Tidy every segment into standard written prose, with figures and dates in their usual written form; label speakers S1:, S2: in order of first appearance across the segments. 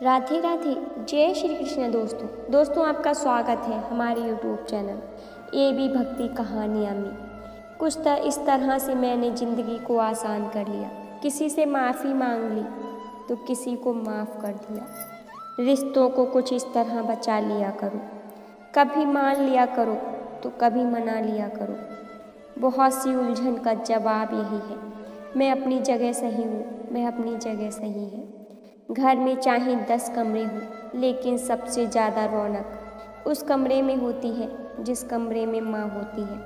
S1: राधे राधे। जय श्री कृष्ण। दोस्तों आपका स्वागत है हमारे YouTube चैनल ए बी भक्ति कहानियाँ में। कुछ इस तरह से मैंने ज़िंदगी को आसान कर लिया। किसी से माफ़ी मांग ली तो किसी को माफ़ कर दिया। रिश्तों को कुछ इस तरह बचा लिया करो, कभी मान लिया करो तो कभी मना लिया करो। बहुत सी उलझन का जवाब यही है, मैं अपनी जगह सही हूँ, मैं अपनी जगह सही है। घर में चाहे 10 कमरे हों, लेकिन सबसे ज़्यादा रौनक उस कमरे में होती है जिस कमरे में माँ होती है।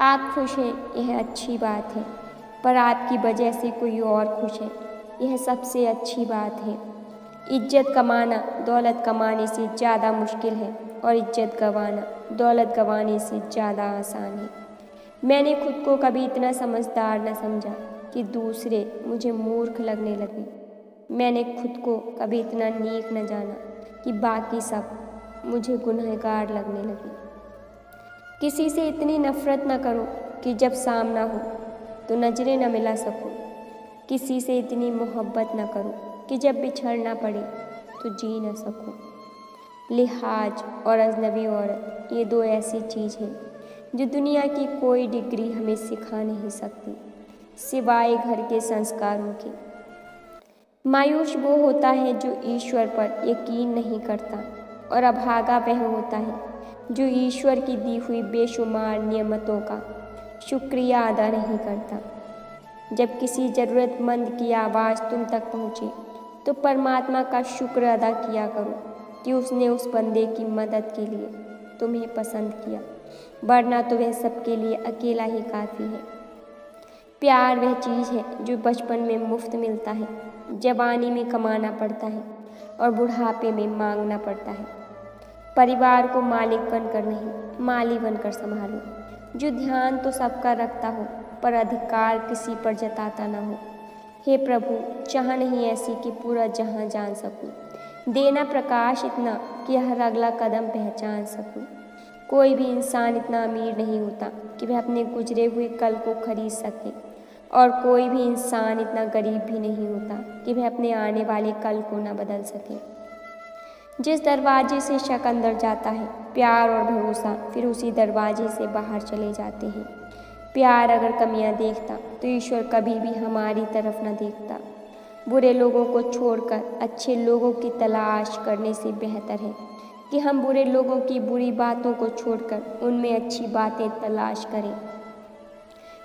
S1: आप खुश हैं, यह अच्छी बात है, पर आपकी वजह से कोई और खुश है, यह सबसे अच्छी बात है। इज्जत कमाना दौलत कमाने से ज़्यादा मुश्किल है और इज्जत गंवाना दौलत गंवाने से ज़्यादा आसान है। मैंने खुद को कभी इतना समझदार न समझा कि दूसरे मुझे मूर्ख लगने लगे। मैंने खुद को कभी इतना नेक न जाना कि बाकी सब मुझे गुनहगार लगने लगे। किसी से इतनी नफ़रत न करो कि जब सामना हो तो नज़रें न मिला सको। किसी से इतनी मोहब्बत न करो कि जब बिछड़ना पड़े तो जी न सको। लिहाज और अजनबी औरत, ये दो ऐसी चीज़ हैं जो दुनिया की कोई डिग्री हमें सिखा नहीं सकती, सिवाय घर के संस्कारों के। मायूस वो होता है जो ईश्वर पर यकीन नहीं करता, और अभागा वह होता है जो ईश्वर की दी हुई बेशुमार नियमतों का शुक्रिया अदा नहीं करता। जब किसी ज़रूरतमंद की आवाज़ तुम तक पहुँचे तो परमात्मा का शुक्र अदा किया करो कि उसने उस बंदे की मदद के लिए तुम्हें पसंद किया, वरना तो वह सबके लिए अकेला ही काफ़ी है। प्यार वह चीज़ है जो बचपन में मुफ्त मिलता है, जवानी में कमाना पड़ता है और बुढ़ापे में मांगना पड़ता है। परिवार को मालिक बनकर नहीं, माली बनकर संभालो, जो ध्यान तो सबका रखता हो पर अधिकार किसी पर जताता न हो। हे प्रभु, चाह नहीं ऐसी कि पूरा जहां जान सकूं, देना प्रकाश इतना कि हर अगला कदम पहचान सकूं। कोई भी इंसान इतना अमीर नहीं होता कि वह अपने गुजरे हुए कल को खरीद सके, और कोई भी इंसान इतना गरीब भी नहीं होता कि वह अपने आने वाले कल को न बदल सके। जिस दरवाजे से शक अंदर जाता है, प्यार और भरोसा फिर उसी दरवाजे से बाहर चले जाते हैं। प्यार अगर कमियां देखता तो ईश्वर कभी भी हमारी तरफ न देखता। बुरे लोगों को छोड़कर अच्छे लोगों की तलाश करने से बेहतर है कि हम बुरे लोगों की बुरी बातों को छोड़कर उनमें अच्छी बातें तलाश करें।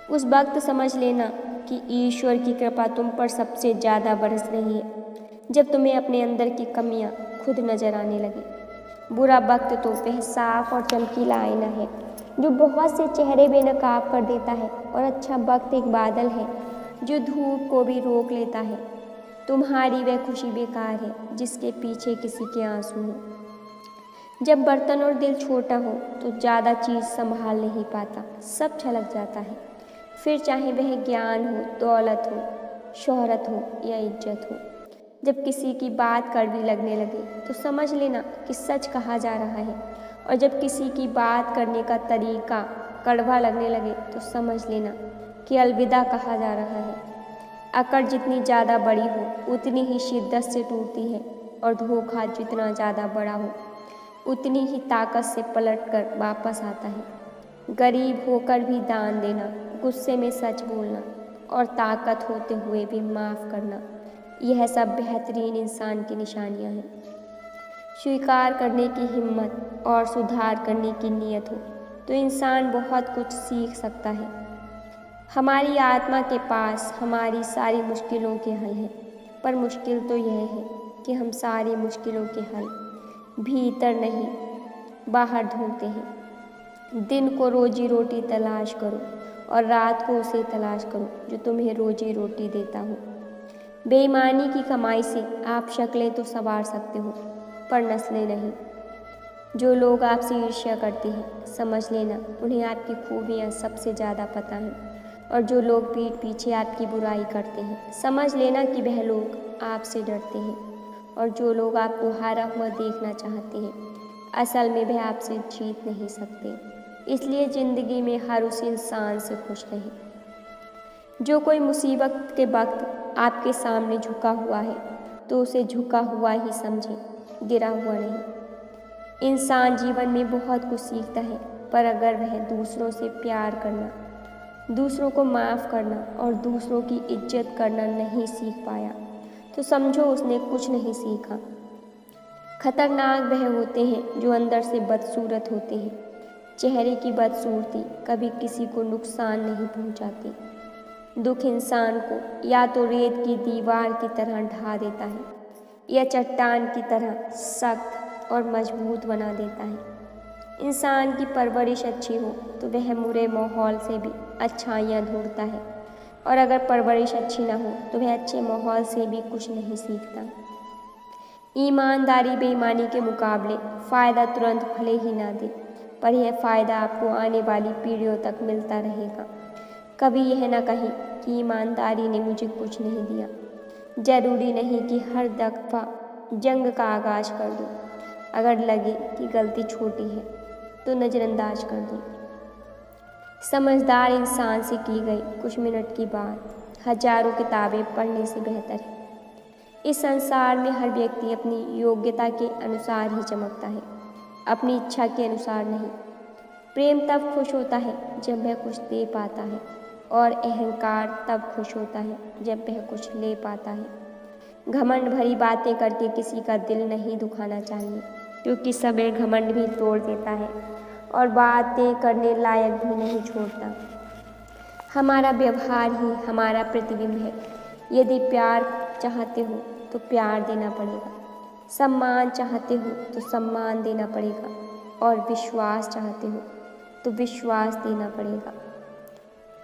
S1: उस वक्त समझ लेना कि ईश्वर की कृपा तुम पर सबसे ज़्यादा बरस रही है जब तुम्हें अपने अंदर की कमियां खुद नज़र आने लगे। बुरा वक्त तो वह साफ और चमकीला आईना है जो बहुत से चेहरे बेनकाब कर देता है, और अच्छा वक्त एक बादल है जो धूप को भी रोक लेता है। तुम्हारी वह खुशी बेकार है जिसके पीछे किसी के आंसू हो। जब बर्तन और दिल छोटा हो तो ज़्यादा चीज़ संभाल नहीं पाता, सब छलक जाता है। फिर चाहे वह ज्ञान हो, दौलत हो, शोहरत हो या इज्जत हो। जब किसी की बात कड़वी लगने लगे तो समझ लेना कि सच कहा जा रहा है, और जब किसी की बात करने का तरीका कड़वा लगने लगे तो समझ लेना कि अलविदा कहा जा रहा है। अकड़ जितनी ज़्यादा बड़ी हो उतनी ही शिद्दत से टूटती है, और धोखा जितना ज़्यादा बड़ा हो उतनी ही ताकत से पलटकर वापस आता है। गरीब होकर भी दान देना, गुस्से में सच बोलना और ताकत होते हुए भी माफ़ करना, यह सब बेहतरीन इंसान की निशानियां हैं। स्वीकार करने की हिम्मत और सुधार करने की नीयत हो तो इंसान बहुत कुछ सीख सकता है। हमारी आत्मा के पास हमारी सारी मुश्किलों के हल हैं, पर मुश्किल तो यह है कि हम सारी मुश्किलों के हल भीतर नहीं बाहर ढूंढते हैं। दिन को रोजी रोटी तलाश करो और रात को उसे तलाश करो जो तुम्हें रोजी रोटी देता हो। बेईमानी की कमाई से आप शक्लें तो संवार सकते हो पर नस्लें नहीं। जो लोग आपसे ईर्ष्या करते हैं, समझ लेना उन्हें आपकी खूबियाँ सबसे ज़्यादा पता हैं, और जो लोग पीठ पीछे आपकी बुराई करते हैं, समझ लेना कि वह लोग आपसे डरते हैं, और जो लोग आपको हारा हुआ देखना चाहते हैं, असल में वह आपसे जीत नहीं सकते। इसलिए ज़िंदगी में हर उस इंसान से खुश रहें जो कोई मुसीबत के वक्त आपके सामने झुका हुआ है तो उसे झुका हुआ ही समझे, गिरा हुआ नहीं। इंसान जीवन में बहुत कुछ सीखता है, पर अगर वह दूसरों से प्यार करना, दूसरों को माफ़ करना और दूसरों की इज्जत करना नहीं सीख पाया तो समझो उसने कुछ नहीं सीखा। खतरनाक वह होते हैं जो अंदर से बदसूरत होते हैं। चेहरे की बदसूरती कभी किसी को नुकसान नहीं पहुंचाती। दुख इंसान को या तो रेत की दीवार की तरह ढा देता है या चट्टान की तरह सख्त और मजबूत बना देता है। इंसान की परवरिश अच्छी हो तो वह बुरे माहौल से भी अच्छाइयाँ ढूंढता है, और अगर परवरिश अच्छी ना हो तो वह अच्छे माहौल से भी कुछ नहीं सीखता। ईमानदारी बेईमानी के मुकाबले फ़ायदा तुरंत भले ही ना दे, पर यह फ़ायदा आपको आने वाली पीढ़ियों तक मिलता रहेगा। कभी यह ना कहें कि ईमानदारी ने मुझे कुछ नहीं दिया। ज़रूरी नहीं कि हर दफ़ा जंग का आगाज़ कर दो। अगर लगे कि गलती छोटी है तो नज़रअंदाज कर दो। समझदार इंसान से की गई कुछ मिनट की बात हजारों किताबें पढ़ने से बेहतर है। इस संसार में हर व्यक्ति अपनी योग्यता के अनुसार ही चमकता है, अपनी इच्छा के अनुसार नहीं। प्रेम तब खुश होता है जब वह कुछ दे पाता है, और अहंकार तब खुश होता है जब वह कुछ ले पाता है। घमंड भरी बातें करके किसी का दिल नहीं दुखाना चाहिए, क्योंकि समय घमंड भी तोड़ देता है और बातें करने लायक भी नहीं छोड़ता। हमारा व्यवहार ही हमारा प्रतिबिंब है। यदि प्यार चाहते हो तो प्यार देना पड़ेगा, सम्मान चाहते हो तो सम्मान देना पड़ेगा, और विश्वास चाहते हो तो विश्वास देना पड़ेगा।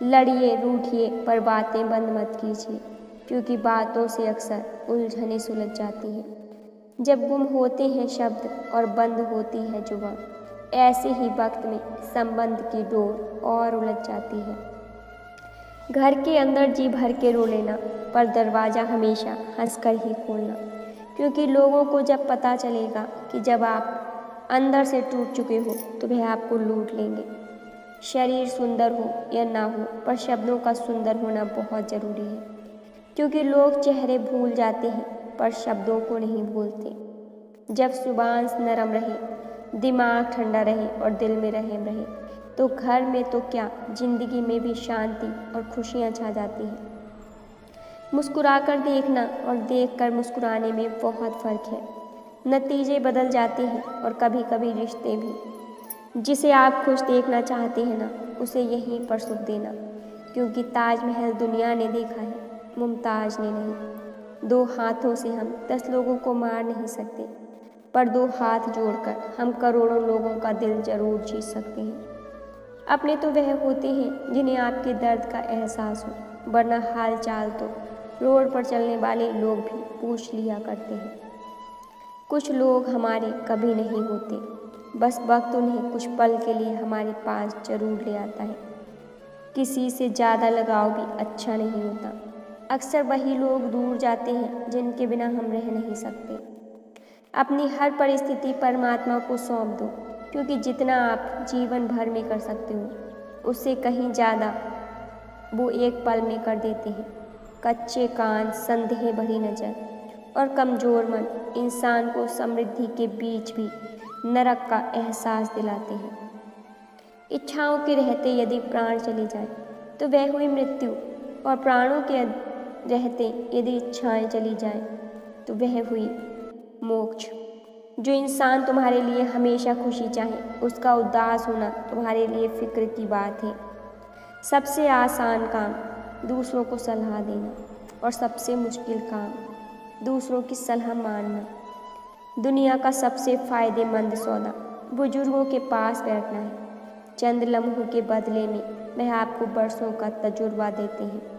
S1: लड़िए रूठिए पर बातें बंद मत कीजिए, क्योंकि बातों से अक्सर उलझनें सुलझ जाती हैं। जब गुम होते हैं शब्द और बंद होती है जुबां, ऐसे ही वक्त में संबंध की डोर और उलझ जाती है। घर के अंदर जी भर के रो लेना, पर दरवाज़ा हमेशा हंसकर ही खोलना, क्योंकि लोगों को जब पता चलेगा कि जब आप अंदर से टूट चुके हो तो वह आपको लूट लेंगे। शरीर सुंदर हो या ना हो, पर शब्दों का सुंदर होना बहुत ज़रूरी है, क्योंकि लोग चेहरे भूल जाते हैं पर शब्दों को नहीं भूलते। जब जुबान नरम रहे, दिमाग ठंडा रहे और दिल में रहम रहे, तो घर में तो क्या, जिंदगी में भी शांति और खुशियाँ छा जाती हैं। मुस्कुराकर देखना और देखकर मुस्कुराने में बहुत फ़र्क है। नतीजे बदल जाते हैं और कभी कभी रिश्ते भी। जिसे आप खुश देखना चाहते हैं ना, उसे यहीं पर सुख देना, क्योंकि ताजमहल दुनिया ने देखा है, मुमताज़ ने नहीं। 2 हाथों से हम 10 लोगों को मार नहीं सकते, पर 2 हाथ जोड़कर हम करोड़ों लोगों का दिल जरूर जीत सकते हैं। अपने तो वह होते हैं जिन्हें आपके दर्द का एहसास हो, वरना हाल चाल तो रोड पर चलने वाले लोग भी पूछ लिया करते हैं। कुछ लोग हमारे कभी नहीं होते, बस वक्त उन्हें कुछ पल के लिए हमारे पास जरूर ले आता है। किसी से ज़्यादा लगाव भी अच्छा नहीं होता। अक्सर वही लोग दूर जाते हैं जिनके बिना हम रह नहीं सकते। अपनी हर परिस्थिति परमात्मा को सौंप दो, क्योंकि जितना आप जीवन भर में कर सकते हो उससे कहीं ज़्यादा वो एक पल में कर देते हैं। कच्चे कान, संदेह भरी नज़र और कमज़ोर मन इंसान को समृद्धि के बीच भी नरक का एहसास दिलाते हैं। इच्छाओं के रहते यदि प्राण चले जाए तो वह हुई मृत्यु, और प्राणों के रहते यदि इच्छाएं चली जाएं तो वह हुई मोक्ष। जो इंसान तुम्हारे लिए हमेशा खुशी चाहे, उसका उदास होना तुम्हारे लिए फिक्र की बात है। सबसे आसान काम दूसरों को सलाह देना, और सबसे मुश्किल काम दूसरों की सलाह मानना। दुनिया का सबसे फ़ायदेमंद सौदा बुजुर्गों के पास बैठना है। चंद लम्हों के बदले में वह आपको बरसों का तजुर्बा देते हैं।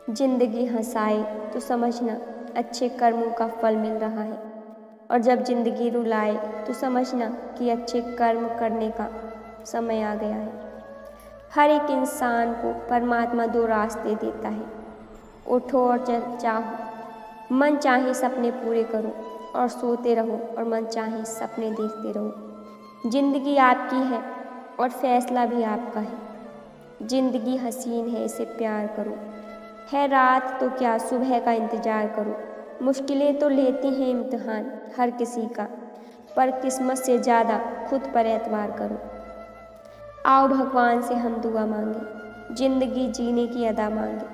S1: जिंदगी हंसाए तो समझना अच्छे कर्मों का फल मिल रहा है, और जब जिंदगी रुलाए तो समझना कि अच्छे कर्म करने का समय आ गया है। हर एक इंसान को परमात्मा 2 रास्ते देता है। उठो और चाहो, मन चाहे सपने पूरे करो, और सोते रहो और मन चाहे सपने देखते रहो। जिंदगी आपकी है और फैसला भी आपका है। जिंदगी हसीन है, इसे प्यार करो। है रात तो क्या, सुबह का इंतज़ार करो। मुश्किलें तो लेती हैं इम्तिहान हर किसी का, पर किस्मत से ज़्यादा खुद पर एतबार करो। आओ भगवान से हम दुआ मांगे, ज़िंदगी जीने की अदा मांगे।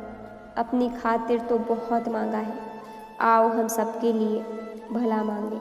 S1: अपनी खातिर तो बहुत मांगा है, आओ हम सबके लिए भला मांगे।